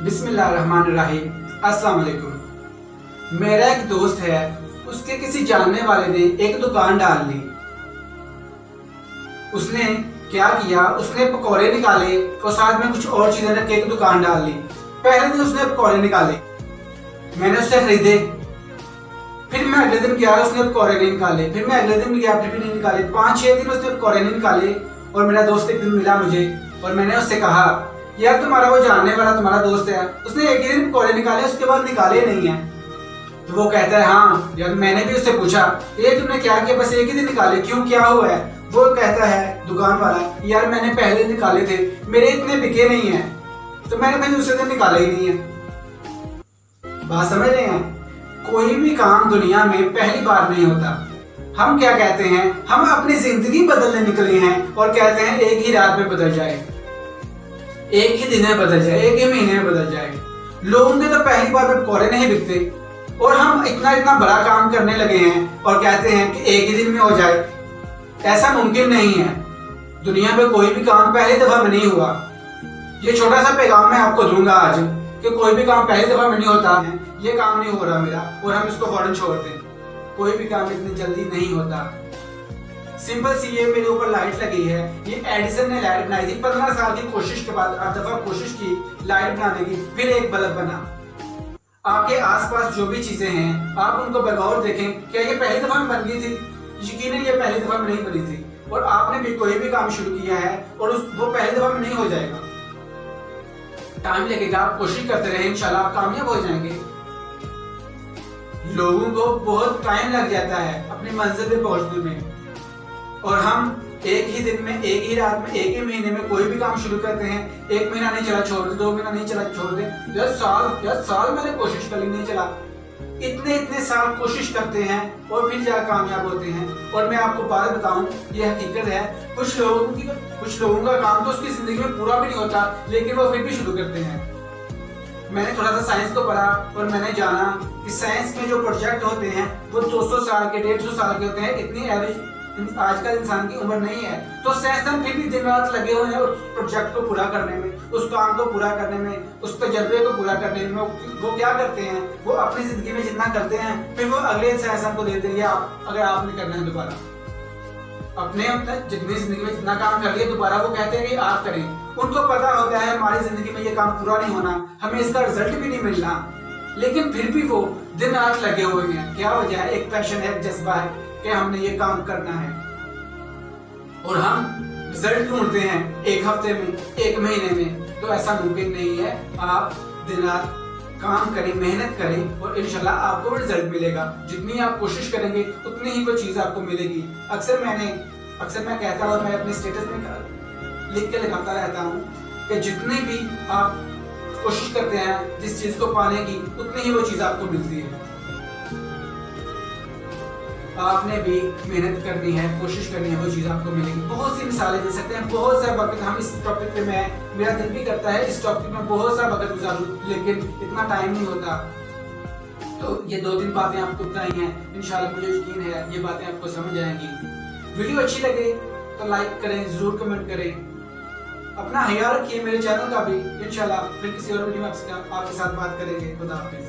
बिस्मिल्लाहिर्रहमानिर्रहीम। अस्सलाम वालेकुम। मेरा एक दोस्त है, उसके किसी जानने वाले ने एक दुकान डाल ली। उसने क्या किया, उसने पकौड़े निकाले और साथ में कुछ और चीजें रख के एक दुकान डाल ली। पहले दिन उसने पकौड़े निकाले, मैंने उससे खरीदे। फिर मैं अगले दिन गया, उसने पकौड़े नहीं निकाले। फिर मैं अगले दिन गया, फिर भी नहीं निकाले। 5-6 दिन उसने पकौड़े नहीं निकाले और मेरा दोस्त एक दिन मिला मुझे और मैंने उससे कहा, यार तुम्हारा वो जानने वाला तुम्हारा दोस्त है, उसने एक ही दिन पकौड़े निकाले, उसके बाद निकाले नहीं है। तो वो कहता है, हाँ यार मैंने भी उससे पूछा, ये तुमने क्या किया, बस एक ही दिन निकाले, क्यों, क्या हुआ है? वो कहता है दुकान वाला, यार मैंने पहले निकाले थे, मेरे इतने बिके नहीं है, तो मैंने फिर दूसरे दिन निकाले ही नहीं है। बात समझ रहे हैं? कोई भी काम दुनिया में पहली बार नहीं होता। हम क्या कहते हैं, हम अपनी जिंदगी बदलने निकले हैं और कहते हैं एक ही रात में बदल जाए, एक ही दिन में बदल जाए, एक ही महीने में बदल जाए। लोगों के तो पहली बार में पकौड़े नहीं बिकते और हम इतना इतना बड़ा काम करने लगे हैं और कहते हैं कि एक ही दिन में हो जाए। ऐसा मुमकिन नहीं है। दुनिया में कोई भी काम पहली दफा में नहीं हुआ। ये छोटा सा पैगाम मैं आपको दूंगा आज कि कोई भी काम पहली दफा में नहीं होता है। ये काम नहीं हो रहा मेरा और हम इसको फौरन छोड़ दें। कोई भी काम इतनी जल्दी नहीं होता। सिंपल सी ये मेरे ऊपर लाइट लगी है, ये एडिसन ने लाइट बनाई थी। 15 साल की कोशिश के बाद 8 दफा कोशिश की लाइट बनाने की, फिर एक बल्ब बना। आपके आसपास जो भी चीजें हैं आप उनको बगौर देखें, क्या ये पहली दफा में बन गई थी? यकीनन ये पहली दफा में नहीं बनी थी। और आपने भी कोई भी काम शुरू किया है और वो पहली दफा में नहीं हो जाएगा। टाइम लगेगा, आप कोशिश करते रहे, इंशाल्लाह आप कामयाब हो जाएंगे। लोगों को बहुत टाइम लग जाता है अपनी मंजिल पे पहुंचने में और हम एक ही दिन में, एक ही रात में, एक ही महीने में कोई भी काम शुरू करते हैं। 1 महीना नहीं चला छोड़ दे, 2 महीना नहीं चला छोड़ दे, 10 साल मैंने कोशिश कर ली, नहीं चला। इतने साल कोशिश करते हैं और फिर जाकर कामयाब होते हैं। और मैं आपको बात बताऊं, ये हकीकत है, कुछ लोगों का काम तो उसकी जिंदगी में पूरा भी नहीं होता, लेकिन वो फिर भी शुरू करते हैं। मैंने थोड़ा सा साइंस को पढ़ा और मैंने जाना कि साइंस में जो प्रोजेक्ट होते हैं वो 200 साल के, 150 साल के होते हैं। इतनी एवरेज आजकल इंसान की उम्र नहीं है, तो साइंसदान फिर भी दिन रात लगे हुए हैं उस प्रोजेक्ट को पूरा करने में, उस काम को पूरा करने में, उस तजर्बे को पूरा करने में। वो क्या करते हैं, वो अपनी जिंदगी में जितना करते हैं फिर वो अगले साइंसदान को देते हैं। अगर आपने करना है दोबारा, अपने जितनी जिंदगी में जितना काम कर लिया, दोबारा वो कहते हैं कि आप करें। उनको पता होता है हमारी जिंदगी में ये काम पूरा नहीं होना, हमें इसका रिजल्ट भी नहीं मिलना, लेकिन फिर भी वो दिन रात लगे हुए हैं। क्या वजह है? एक पैशन है, एक जज्बा है कि हमने ये काम करना है। और हम रिजल्ट ढूंढते हैं 1 हफ्ते में, 1 महीने में, तो ऐसा मुमकिन नहीं है। आप दिन रात काम करें, मेहनत करें और इंशाल्लाह आपको रिजल्ट मिलेगा। जितनी आप कोशिश करेंगे उतनी ही वो चीज आपको मिलेगी। अक्सर मैं कहता हूँ और मैं अपने स्टेटस में लिख के लगाता रहता हूँ कि जितनी भी आप कोशिश करते हैं जिस चीज को पाने की, उतनी ही वो चीज आपको मिलती है। आपने भी मेहनत करनी है, कोशिश करनी है, वो चीज आपको मिलेगी। बहुत सी मिसालें दे सकते हैं, बहुत सा वक्त हम इस टॉपिक पे, मेरा दिल भी करता है इस टॉपिक में बहुत सा वक्त गुजारूं, लेकिन इतना टाइम नहीं होता। तो ये 2-3 बातें आपको बताई हैं, इंशाल्लाह मुझे यकीन है ये बातें आपको समझ आएंगी। वीडियो अच्छी लगे तो लाइक करें, जरूर कमेंट करें। अपना ख्याल रखिए, मेरे चैनल का भी। इंशाल्लाह फिर किसी और वीडियो में आपके साथ बात करेंगे। खुदा हाफिज।